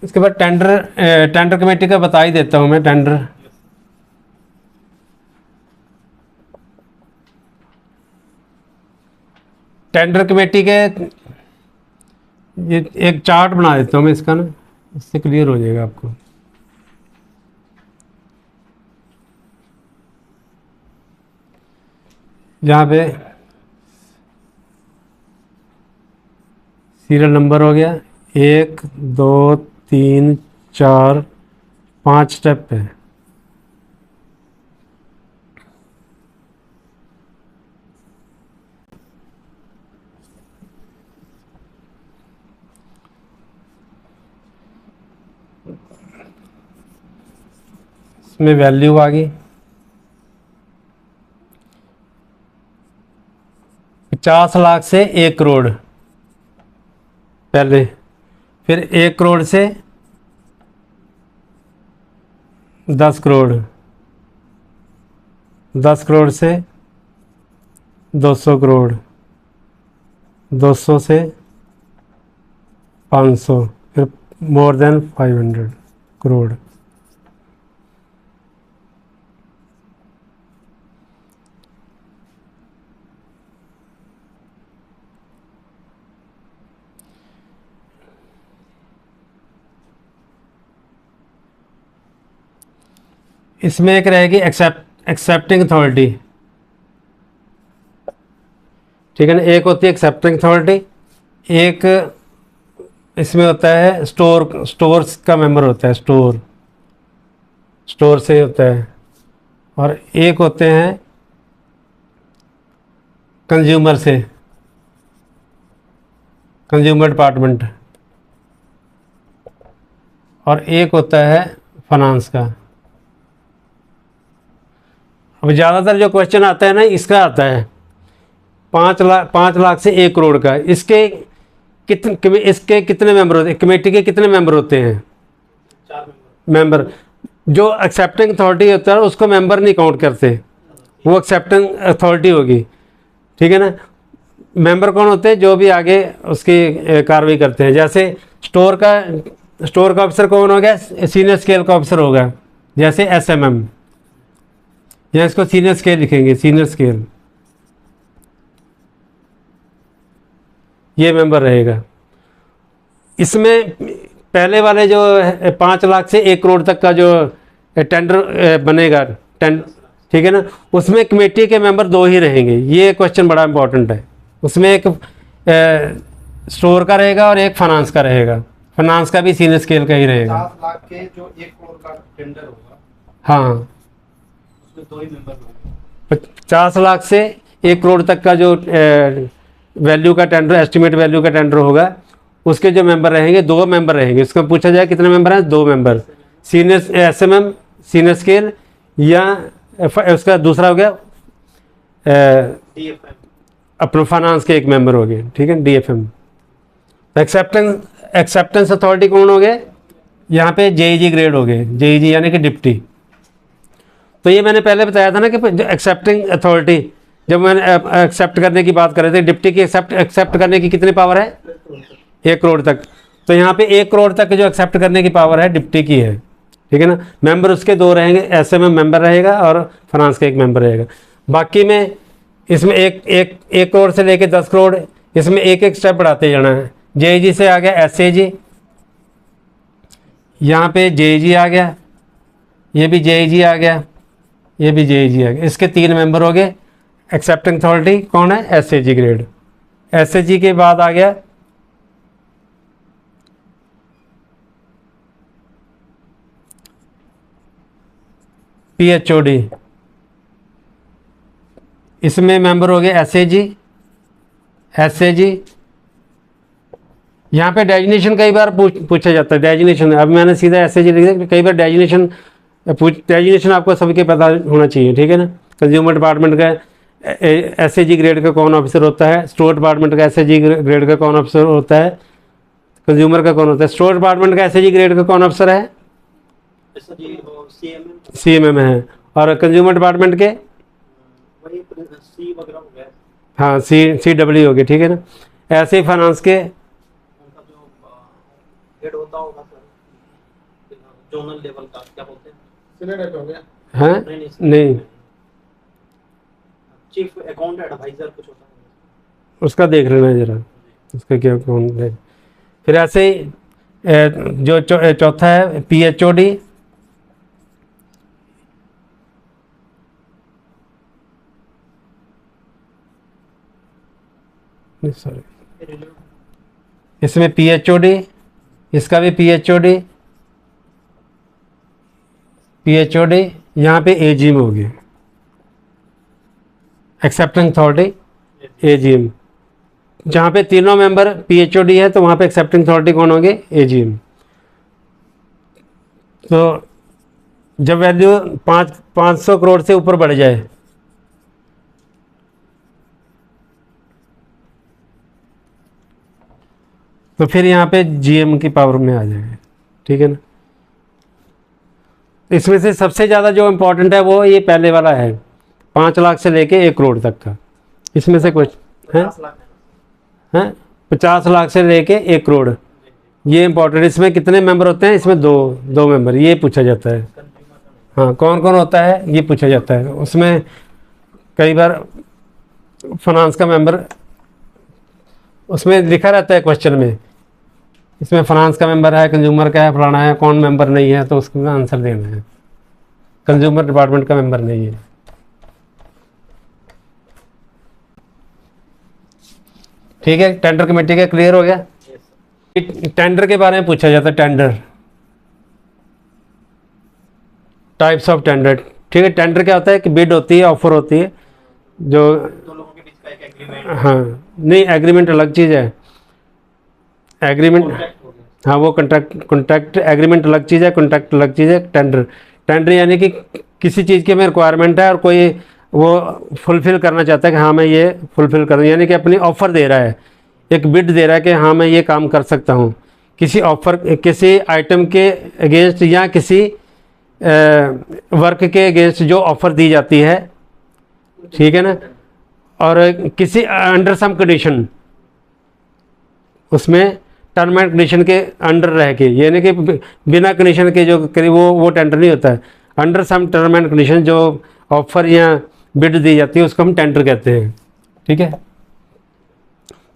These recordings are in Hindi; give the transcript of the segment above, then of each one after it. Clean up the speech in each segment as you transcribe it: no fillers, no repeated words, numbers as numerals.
इसके बाद टेंडर कमेटी का बता ही देता हूँ मैं। टेंडर कमेटी के ये एक चार्ट बना देता हूँ मैं इसका ना, इससे क्लियर हो जाएगा आपको। जहाँ पे सीरियल नंबर हो गया 1 2 3 4 5 स्टेप है। इसमें वैल्यू आ गई 50 लाख से 1 करोड़ पहले, फिर 1 करोड़ से 10 करोड़, 10 करोड़ से 200 करोड़, 200 से 500, फिर मोर देन 500 करोड़। इसमें एक रहेगी एक्सेप्टिंग अथॉरिटी, ठीक है ना। एक होती है एक्सेप्टिंग अथॉरिटी, एक इसमें होता है स्टोर्स का मेंबर होता है, स्टोर से होता है, और एक होते हैं कंज्यूमर से, कंज्यूमर डिपार्टमेंट, और एक होता है फाइनेंस का। अब ज़्यादातर जो क्वेश्चन आता है ना इसका आता है 5 लाख से 1 करोड़ का। इसके कितने मेंबर होते हैं, कमेटी के कितने मेंबर होते हैं? 4 मेंबर। जो एक्सेप्टिंग अथॉरिटी होता है उसको मेंबर नहीं काउंट करते, वो एक्सेप्टिंग अथॉरिटी होगी, ठीक है ना। मेंबर कौन होते हैं? जो भी आगे उसकी कार्रवाई करते हैं। जैसे स्टोर का ऑफिसर कौन हो गया? सीनियर स्केल का ऑफिसर होगा, जैसे SMM, या इसको सीनियर स्केल लिखेंगे, सीनियर स्केल, ये मेंबर रहेगा। इसमें पहले वाले जो 5 लाख से 1 करोड़ तक का जो टेंडर बनेगा, ठीक है ना, उसमें कमेटी के मेंबर 2 ही रहेंगे। ये क्वेश्चन बड़ा इंपॉर्टेंट है। उसमें एक स्टोर का रहेगा और एक फाइनेंस का रहेगा। फाइनेंस का भी सीनियर स्केल का ही रहेगा। 50 लाख के जो 1 करोड़ का टेंडर होगा, हाँ, उसमें 2 ही मेंबर होंगे। 50 लाख से 1 करोड़ तक का जो वैल्यू का टेंडर, एस्टिमेट वैल्यू का टेंडर होगा, उसके जो मेंबर रहेंगे 2 मेंबर रहेंगे। उसका पूछा जाए कितने मेंबर हैं? 2 member, senior SMM senior scale, या उसका दूसरा हो गया DFM, अपना फाइनेंस के एक मेंबर हो गए, ठीक है, DFM। एक्सेप्टेंस अथॉरिटी कौन हो गए? यहाँ पे JEG ग्रेड हो गए, JEG यानी कि डिप्टी। तो ये मैंने पहले बताया था ना कि एक्सेप्टिंग अथॉरिटी, जब मैंने एक्सेप्ट करने की बात कर रहे थे, डिप्टी की एक्सेप्ट करने की कितनी पावर है? 1 करोड़ तक। तो यहाँ पे 1 करोड़ तक जो एक्सेप्ट करने की पावर है डिप्टी की है, ठीक है ना। मेंबर उसके 2 रहेंगे, SMM मेंबर रहेगा और फाइनेंस का एक मेंबर रहेगा। बाकी में इसमें एक करोड़ से लेके 10 करोड़, इसमें एक स्टेप बढ़ाते जाना है। JEG से आ गया SAG, यहाँ पे JEG आ गया, ये भी JEG आ गया, ये भी JEG आ गया। इसके 3 मेंबर हो गए। एक्सेप्टिंग अथॉरिटी कौन है? SAG grade. SAG के बाद आ गया PHOD, इसमें मेंबर हो गए SAG। यहाँ पे डेजिग्नेशन कई बार पूछा जाता है, डेजिग्नेशन। अब मैंने सीधा SAG लिख दिया, कई बार डेजिग्नेशन आपको सबके पता होना चाहिए, ठीक है ना। कंज्यूमर डिपार्टमेंट का SAG ग्रेड का कौन ऑफिसर होता है, स्टोर डिपार्टमेंट का SAG ग्रेड का कौन ऑफिसर होता है, कंज्यूमर का कौन होता है, स्टोर डिपार्टमेंट का SAG ग्रेड का कौन ऑफिसर है? CMM है। और कंज्यूमर डिपार्टमेंट के वही C वगैरह हो गया, हाँ CW हो गए, ठीक है ना। ऐसे ही फाइनेंस के उनका जो हेड होता होगा सर, जोनल लेवल का क्या बोलते हैं? सिलेक्ट हो गया। हैं? नहीं, चीफ अकाउंट एडवाइजर कुछ होता है। उसका देख लेना जरा, उसका क्या कौन है। फिर ऐसे ही जो चौथा है PHOD, सॉरी, इसमें PHOD, इसका भी PHOD, यहाँ पे AGM हो गया, एक्सेप्टिंग अथॉरिटी AGM। जहाँ पे तीनों मेंबर PHOD है तो वहाँ पे एक्सेप्टिंग अथॉरिटी कौन होंगे? AGM। तो जब वैल्यू 500 करोड़ से ऊपर बढ़ जाए तो फिर यहाँ पे GM की पावर में आ जाएगा, ठीक है ना। इसमें से सबसे ज़्यादा जो इम्पोर्टेंट है वो ये पहले वाला है, 5 लाख से लेके 1 करोड़ तक का। इसमें से कुछ है 50 लाख हैं 50 लाख से लेके 1 करोड़, ये इम्पोर्टेंट। इसमें कितने मेंबर होते हैं? इसमें दो मेंबर, ये पूछा जाता है। हाँ, कौन कौन होता है ये पूछा जाता है। उसमें कई बार फाइनेंस का मेंबर उसमें लिखा रहता है क्वेश्चन में, इसमें फाइनेंस का मेंबर है, कंज्यूमर का है, फलाना है, कौन मेंबर नहीं है, तो उसका आंसर देना है। कंज्यूमर डिपार्टमेंट का मेंबर नहीं है। ठीक है, टेंडर कमेटी का क्लियर हो गया। टेंडर के बारे में पूछा जाता है, टेंडर, टाइप्स ऑफ टेंडर। ठीक है, टेंडर क्या होता है कि बिड होती है, ऑफर होती है, जो दो लोगों के बीच का एक एग्रीमेंट, हाँ नहीं, एग्रीमेंट अलग चीज़ है। एग्रीमेंट, कॉन्ट्रैक्ट हो गया। हाँ वो कॉन्ट्रैक्ट एग्रीमेंट अलग चीज़ है, कॉन्ट्रैक्ट अलग चीज़ है। टेंडर यानी कि किसी चीज़ की हमें रिक्वायरमेंट है और कोई वो फुलफ़िल करना चाहता है कि हाँ मैं ये फुलफ़िल करूँ, यानी कि अपनी ऑफ़र दे रहा है, एक बिड दे रहा है कि हाँ मैं ये काम कर सकता हूँ किसी ऑफ़र, किसी आइटम के अगेंस्ट या किसी वर्क के अगेंस्ट जो ऑफ़र दी जाती है, ठीक है ना। और किसी अंडर सम कंडीशन, उसमें टर्म एंड कंडीशन के अंडर रह के, यानी कि बिना कंडीशन के जो करे वो टेंडर नहीं होता है। Under some term and condition जो ऑफर या बिड दी जाती है उसको हम टेंडर कहते हैं। ठीक है,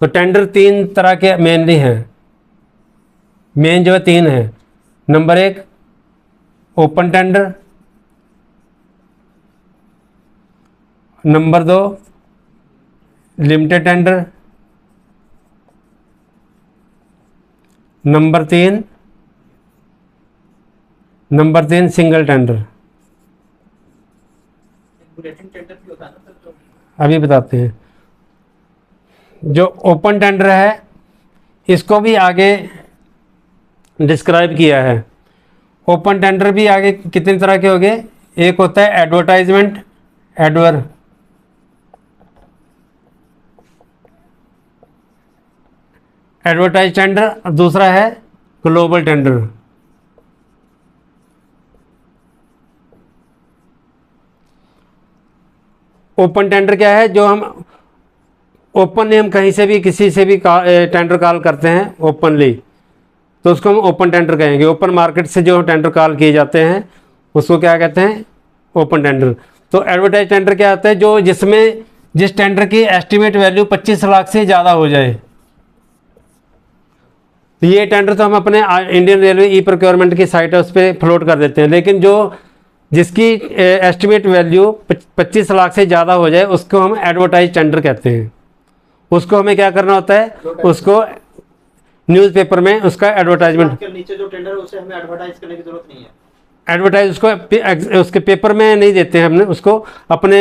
तो टेंडर 3 तरह के मेनली हैं, मेन जो है 3 है। Number 1 open tender, number 2 limited tender, number 3 single tender. Bulletin tender भी होता है ना सर, जो अभी बताते हैं। जो ओपन टेंडर है इसको भी आगे डिस्क्राइब किया है। ओपन टेंडर भी आगे कितनी तरह के हो गए? एक होता है एडवर्टाइजमेंट, एडवर्टाइज टेंडर, दूसरा है ग्लोबल टेंडर। ओपन टेंडर क्या है? जो हम ओपनली हम कहीं से भी किसी से भी टेंडर कॉल करते हैं ओपनली, तो उसको हम ओपन टेंडर कहेंगे। ओपन मार्केट से जो टेंडर कॉल किए जाते हैं उसको क्या कहते हैं? Open tender. तो एडवर्टाइज टेंडर क्या आता है? जो जिस टेंडर की एस्टिमेट वैल्यू 25 लाख से ज़्यादा हो जाए, तो ये टेंडर तो हम अपने इंडियन रेलवे ई प्रोक्योरमेंट की साइट है उस पर फ्लोट कर देते हैं। लेकिन जिसकी एस्टिमेट वैल्यू 25 लाख से ज़्यादा हो जाए उसको हम एडवर्टाइज टेंडर कहते हैं। उसको हमें क्या करना होता है? उसको न्यूज़पेपर में उसका एडवर्टाइजमेंट, के नीचे जो टेंडर है उसे हमें एडवर्टाइज करने की जरूरत नहीं है। एडवर्टाइज उसके पेपर में नहीं देते हैं, हमने उसको अपने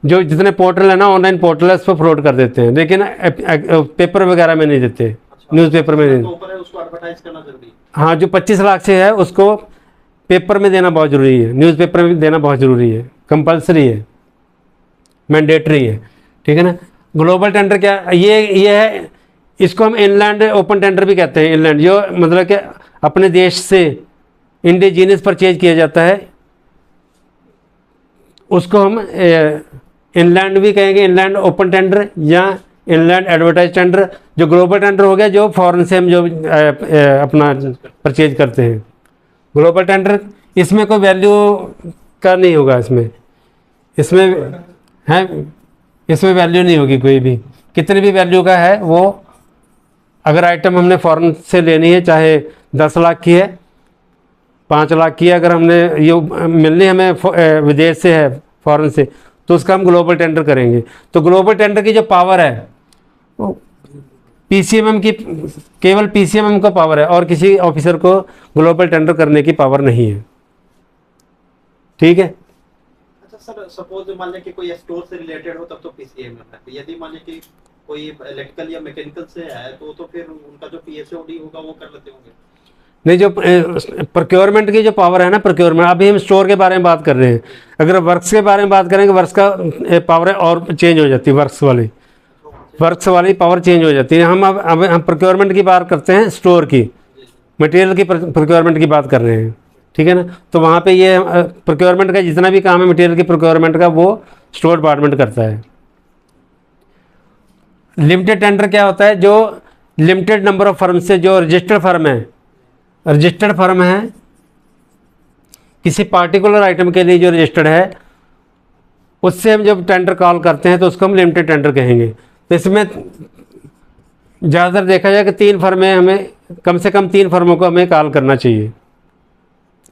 जो जितने पोर्टल है ना, ऑनलाइन पोर्टल है, उस पर फ्लोट कर देते हैं, लेकिन पेपर वगैरह में नहीं देते, न्यूज़पेपर में नहीं। तो ऊपर है उसको एडवर्टाइज करना जरूरी है। हाँ, जो 25 लाख से है उसको पेपर में देना बहुत ज़रूरी है, न्यूज़पेपर में देना बहुत ज़रूरी है, कंपलसरी है, मैंडेटरी है। ठीक है ना। ग्लोबल टेंडर क्या ये है? इसको हम इनलैंड ओपन टेंडर भी कहते हैं। इनलैंड जो मतलब कि अपने देश से इंडिजीनियस परचेज किया जाता है उसको हम इनलैंड भी कहेंगे, इनलैंड ओपन टेंडर या इनलैंड एडवर्टाइज टेंडर। जो ग्लोबल टेंडर हो गया जो फॉरेन से हम जो अपना परचेज करते हैं, ग्लोबल टेंडर इसमें कोई वैल्यू का नहीं होगा, इसमें है, इसमें वैल्यू नहीं होगी कोई भी, कितनी भी वैल्यू का है वो। अगर आइटम हमने फॉरेन से लेनी है, चाहे 10 लाख की है, 5 लाख की है, अगर हमने ये मिलनी हमें विदेश से है, फॉरेन से, तो उसका हम ग्लोबल टेंडर करेंगे। तो ग्लोबल टेंडर की जो पावर है वो पीसीएमएम की, केवल पीसीएमएम का पावर है, और किसी ऑफिसर को ग्लोबल टेंडर करने की पावर नहीं है। ठीक है। अच्छा सर, सपोज मान लें कि कोई स्टोर से रिलेटेड हो तब तो पीसीएमएम है, तो यदि मान लें कि कोई इलेक्ट्रिकल या मैकेनिकल से है तो फिर उनका जो पीएसओडी होगा वो कर लेते होंगे। नहीं, जो प्रोक्योरमेंट की जो पावर है ना, प्रोक्योरमेंट, अभी हम स्टोर के बारे में बात कर रहे हैं। अगर वर्क्स के बारे में बात करेंगे, वर्क्स का पावर और चेंज हो जाती है, वर्क्स वाली पावर चेंज हो जाती है। अब हम प्रोक्योरमेंट की बात करते हैं, स्टोर की, मटेरियल की प्रोक्योरमेंट की बात कर रहे हैं। ठीक है ना। तो वहाँ पे ये प्रोक्योरमेंट का जितना भी काम है मटेरियल की प्रोक्योरमेंट का, वो स्टोर डिपार्टमेंट करता है। लिमिटेड टेंडर क्या होता है? जो लिमिटेड नंबर ऑफ फर्म से, जो रजिस्टर्ड फर्म है किसी पार्टिकुलर आइटम के लिए जो रजिस्टर्ड है, उससे हम जब टेंडर कॉल करते हैं तो उसको हम लिमिटेड टेंडर कहेंगे। तो इसमें ज़्यादातर देखा जाए कि 3 फर्में, हमें कम से कम 3 फर्मों को हमें कॉल करना चाहिए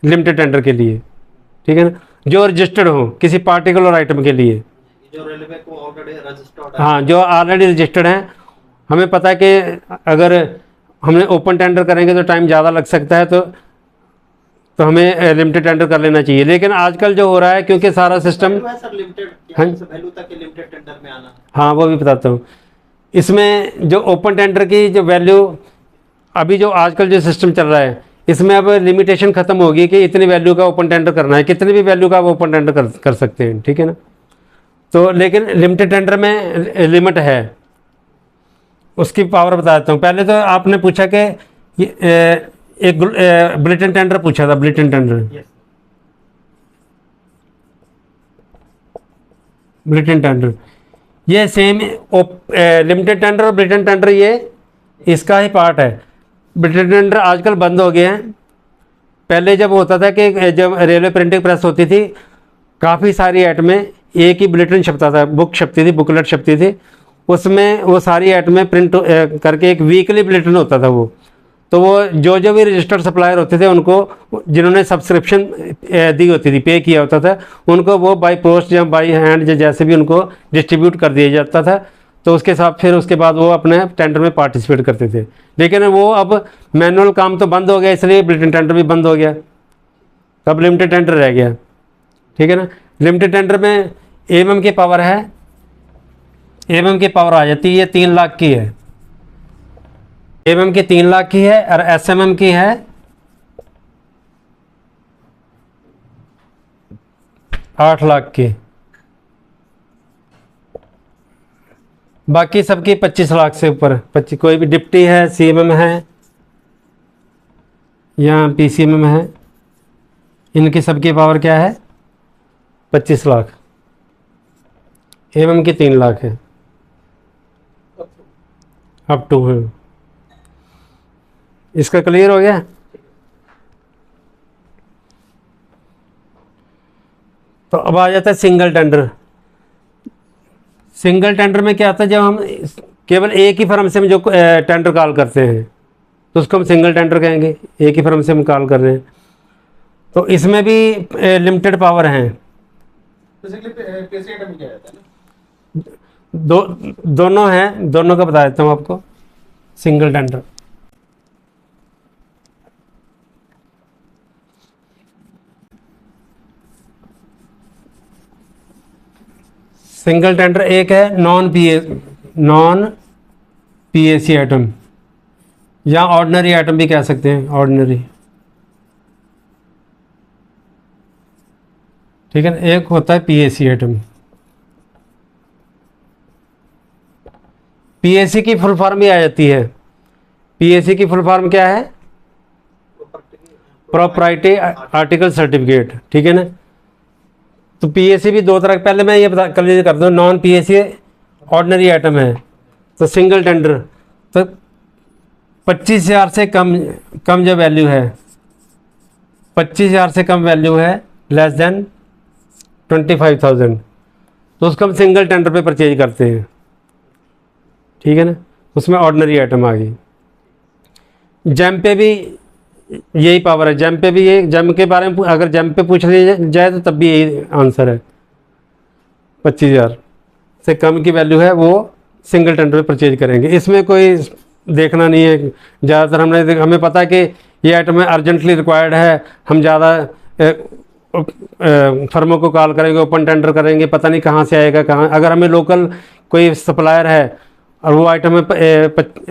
लिमिटेड टेंडर के लिए। ठीक है ना। जो रजिस्टर्ड हो किसी पार्टिकुलर आइटम के लिए, जो रेलवे को ऑलरेडी रजिस्टर्ड है। हाँ, जो ऑलरेडी रजिस्टर्ड हैं। हमें पता है कि अगर हमने ओपन टेंडर करेंगे तो टाइम ज़्यादा लग सकता है, तो हमें लिमिटेड टेंडर कर लेना चाहिए। लेकिन आजकल जो हो रहा है, क्योंकि सारा सिस्टम, सर लिमिटेड हाँ वैल्यू तक के लिमिटेड टेंडर में आना। हाँ, वो भी बताता हूँ। इसमें जो ओपन टेंडर की जो वैल्यू, अभी जो आजकल जो सिस्टम चल रहा है, इसमें अब लिमिटेशन ख़त्म होगी कि इतनी वैल्यू का ओपन टेंडर करना है, कितनी भी वैल्यू का आप ओपन टेंडर कर सकते हैं। ठीक है ना। तो लेकिन लिमिटेड टेंडर में लिमिट है, उसकी पावर बता देता हूँ। पहले तो आपने पूछा कि एक बुलेटिन टेंडर पूछा था, बुलेटिन टेंडर, ये सेम लिमिटेड टेंडर और बुलेटिन टेंडर ये इसका ही पार्ट है। बुलेटिन टेंडर आजकल बंद हो गए हैं। पहले जब होता था कि जब रेलवे प्रिंटिंग प्रेस होती थी, काफ़ी सारी आइटमें एक ही बुलेटिन छपता था, बुक छपती थी, बुकलेट छपती थी, उसमें वो सारी आइटमें प्रिंट करके एक वीकली बुलेटिन होता था वो। तो वो जो भी रजिस्टर्ड सप्लायर होते थे, उनको जिन्होंने सब्सक्रिप्शन दी होती थी, पे किया होता था, उनको वो बाय पोस्ट या बाय हैंड जैसे भी उनको डिस्ट्रीब्यूट कर दिया जाता था। तो उसके साथ फिर उसके बाद वो अपने टेंडर में पार्टिसिपेट करते थे। लेकिन वो अब मैनुअल काम तो बंद हो गया, इसलिए बुलेटिन टेंडर भी बंद हो गया, अब लिमिटेड टेंडर रह गया। ठीक है ना। लिमिटेड टेंडर में एमएम की पावर है, एमएम की पावर आ जाती है 3 लाख की है, एमएम की 3 लाख की है, और एसएमएम की है 8 लाख की। बाकी सबकी 25 लाख से ऊपर, 25, कोई भी डिप्टी है, सीएमएम है या पीसीएमएम है, इनकी सबकी पावर क्या है? 25 लाख। एमएम की 3 लाख है, अप टू है। इसका क्लियर हो गया? तो अब आ जाता है सिंगल टेंडर। सिंगल टेंडर में क्या आता है? जब हम केवल एक ही फर्म से हम जो टेंडर कॉल करते हैं तो उसको हम सिंगल टेंडर कहेंगे, एक ही फर्म से हम कॉल कर रहे हैं। तो इसमें भी लिमिटेड पावर हैं। दोनों हैं, दोनों का बता देता हूँ आपको। सिंगल टेंडर, सिंगल टेंडर एक है नॉन पीएसी आइटम, या ऑर्डिनरी आइटम भी कह सकते हैं, ऑर्डिनरी। ठीक है ना। एक होता है पीएसी आइटम। पीएसी की फुल फॉर्म भी आ जाती है। पीएसी की फुल फॉर्म क्या है? Property article certificate. ठीक है ना। तो पीएसी भी 2 तरह, पहले मैं ये बता क्लियर कर दूँ, नॉन पीएसी ऑर्डिनरी आइटम है। तो सिंगल टेंडर तो 25,000 से कम जो वैल्यू है, 25,000 से कम वैल्यू है, लेस देन 25,000, तो उसको हम सिंगल टेंडर पे परचेज करते हैं, ठीक है ना। उसमें ऑर्डिनरी आइटम आ गई। जेम पे भी यही पावर है, जेम पे भी ये, जेम के बारे में अगर जेम पे पूछ लिया जाए तो तब भी यही आंसर है। 25,000 से कम की वैल्यू है वो सिंगल टेंडर पे परचेज करेंगे। इसमें कोई देखना नहीं है। ज़्यादातर हमें पता है कि ये आइटम अर्जेंटली रिक्वायर्ड है, हम ज़्यादा फर्मों को कॉल करेंगे, ओपन टेंडर करेंगे, पता नहीं कहाँ से आएगा कहाँ। अगर हमें लोकल कोई सप्लायर है और वो आइटम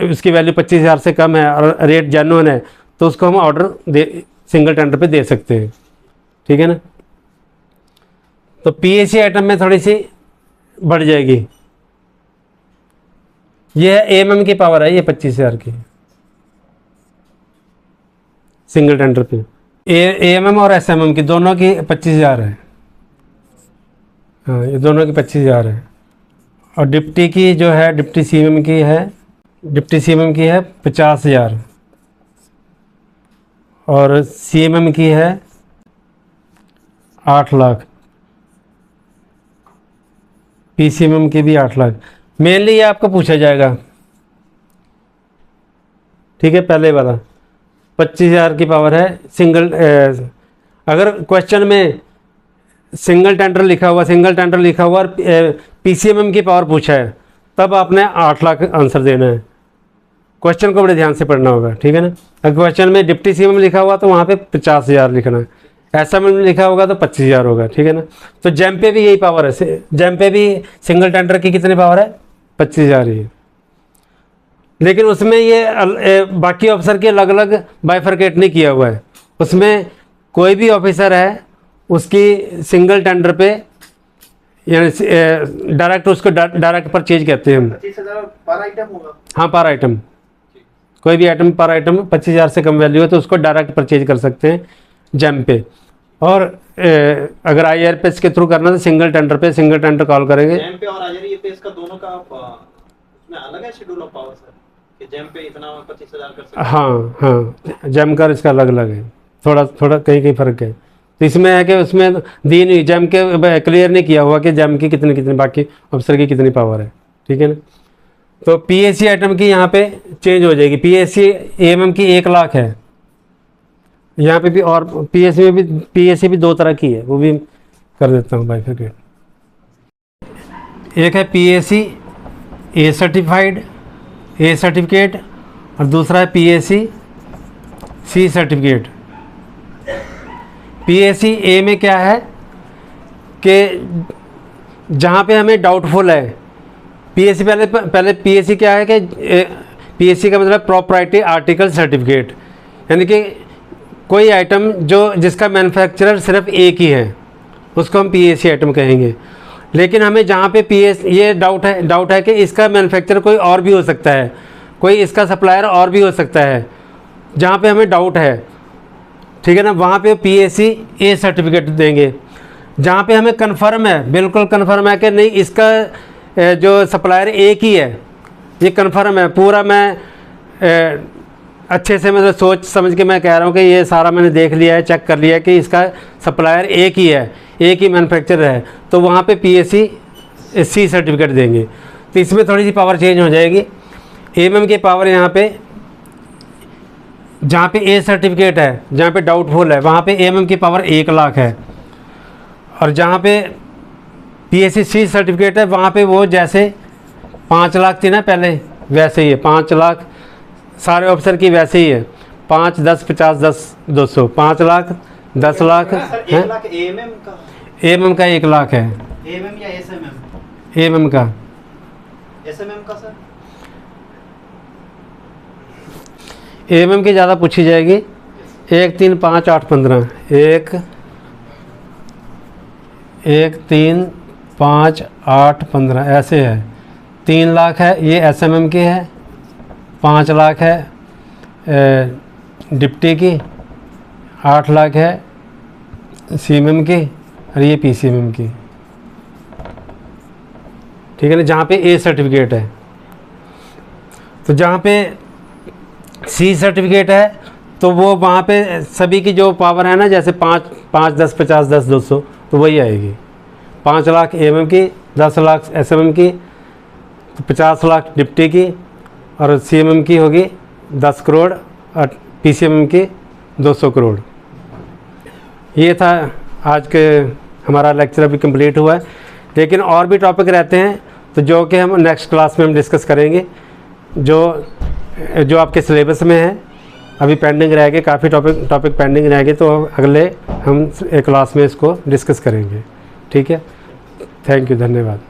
उसकी वैल्यू 25,000 से कम है और रेट जेन्युइन है, तो उसको हम ऑर्डर सिंगल टेंडर पे दे सकते हैं, ठीक है ना। तो पीएसी आइटम में थोड़ी सी बढ़ जाएगी। ये एएमएम की पावर है, ये 25,000 की सिंगल टेंडर पे। एएमएम और एसएमएम की दोनों की 25,000 है। हाँ, ये दोनों की 25,000 है। और डिप्टी की जो है, डिप्टी सीएमएम की है, डिप्टी सीएमएम की है 50,000 और सीएमएम की है 8 लाख, पीसीएमएम की भी 8 लाख। मेनली ये आपको पूछा जाएगा, ठीक है। पहले वाला 25,000 की पावर है सिंगल। अगर क्वेश्चन में सिंगल टेंडर लिखा हुआ और पीसीएमएम की पावर पूछा है, तब आपने 8 लाख आंसर देना है। क्वेश्चन को बड़े ध्यान से पढ़ना होगा, ठीक है ना। अगर क्वेश्चन में डिप्टी सीएमएम लिखा हुआ तो वहाँ पे 50,000 लिखना है, एसएमएम लिखा होगा तो 25,000 होगा, ठीक है ना। तो जेम पे भी यही पावर है, जेम पे भी सिंगल टेंडर की कितनी पावर है, 25,000 ही है। लेकिन उसमें ये बाकी ऑफिसर के अलग अलग बाइफरकेट नहीं किया हुआ है। उसमें कोई भी ऑफिसर है उसकी सिंगल टेंडर पे यानी डायरेक्ट उसको डायरेक्ट परचेज कहते हैं हम। 25,000 पर आइटम होगा? हाँ, पर आइटम, कोई भी आइटम पर आइटम 25,000 से कम वैल्यू है तो उसको डायरेक्ट परचेज कर सकते हैं जेम पे। और अगर आईआरपीएस के थ्रू करना तो सिंगल टेंडर कॉल करेंगे। जेम पे और आईआरपीएस का दोनों का उसमें अलग है शेड्यूल ऑफ पावर सर, कि जेम पे इतना 25,000 कर सकते हैं? हाँ, जेम का इसका अलग अलग है, थोड़ा कहीं फ़र्क है। तो इसमें है कि उसमें दी नहीं, जेम के क्लियर नहीं किया हुआ कि जेम की कितनी बाकी अफसर की कितनी पावर है, ठीक है ना। तो पीएसी आइटम की यहाँ पे चेंज हो जाएगी। पीएसी एएमएम की 1 लाख है यहाँ पे भी, और पीएसी भी 2 तरह की है, वो भी कर देता हूँ बाइफरकेट। एक है पीएसी ए सर्टिफिकेट और दूसरा है पीएसी सी सर्टिफिकेट। पीएसी ए में क्या है कि जहाँ पे हमें डाउटफुल है, पीएसी पहले पीएसी क्या है कि पीएसी का मतलब प्रॉपर्टी आर्टिकल सर्टिफिकेट, यानी कि कोई आइटम जिसका मैन्युफैक्चरर सिर्फ एक ही है उसको हम पीएसी आइटम कहेंगे। लेकिन हमें जहाँ पे ये डाउट है कि इसका मैन्युफैक्चरर कोई और भी हो सकता है, कोई इसका सप्लायर और भी हो सकता है, जहाँ पे हमें डाउट है, ठीक है ना, वहाँ पे पीएसी ए सर्टिफिकेट देंगे। जहाँ पे हमें कन्फर्म है, बिल्कुल कन्फर्म है कि नहीं इसका जो सप्लायर एक ही है, ये कन्फर्म है पूरा, मैं अच्छे से मतलब सोच समझ के मैं कह रहा हूँ कि ये सारा मैंने देख लिया है, चेक कर लिया है कि इसका सप्लायर एक ही है, एक ही मैन्युफैक्चरर है, तो वहाँ पे पीएसी सी सर्टिफिकेट देंगे। तो इसमें थोड़ी सी पावर चेंज हो जाएगी। एएमएम की पावर यहाँ पे, जहाँ पे ए सर्टिफिकेट है, जहाँ पे डाउटफुल है, वहाँ पे एएमएम की पावर 1 लाख है। और जहाँ पे पीएसी सी सर्टिफिकेट है वहाँ पे वो जैसे 5 लाख थी ना पहले, वैसे ही है 5 लाख सारे ऑफिसर की, वैसे ही है 5, 10, 50, 10, 200, 5 लाख, 10 लाख है। 1 लाख एएमएम का? एएमएम का 1 लाख है। एएमएम या एसएमएम? एएमएम का। एसएमएम का सर? एएमएम की ज़्यादा पूछी जाएगी। 1, 3, 5, 8, 15, 1, 3, 5, 8, 15 ऐसे है। 3 लाख है, ये एसएमएम की है। 5 लाख है डिप्टी की। 8 लाख है सीएमएम की और ये पीसीएमएम की, ठीक है ना, जहाँ पे ए सर्टिफिकेट है। तो जहाँ पे सी सर्टिफिकेट है तो वो वहाँ पे सभी की जो पावर है ना, जैसे 5, 10, 50, 10, 200, तो वही आएगी। 5 लाख एमएम की, 10 लाख एसएमएम की, तो 50 लाख डिप्टी की, और सीएमएम की होगी 10 करोड़, और पीसीएमएम की 200 करोड़। ये था आज के हमारा लेक्चर, अभी कंप्लीट हुआ है, लेकिन और भी टॉपिक रहते हैं तो जो कि हम नेक्स्ट क्लास में हम डिस्कस करेंगे, जो आपके सिलेबस में है। अभी पेंडिंग रह गए, काफ़ी टॉपिक पेंडिंग रह गए, तो अगले हम एक क्लास में इसको डिस्कस करेंगे। ठीक है, थैंक यू, धन्यवाद।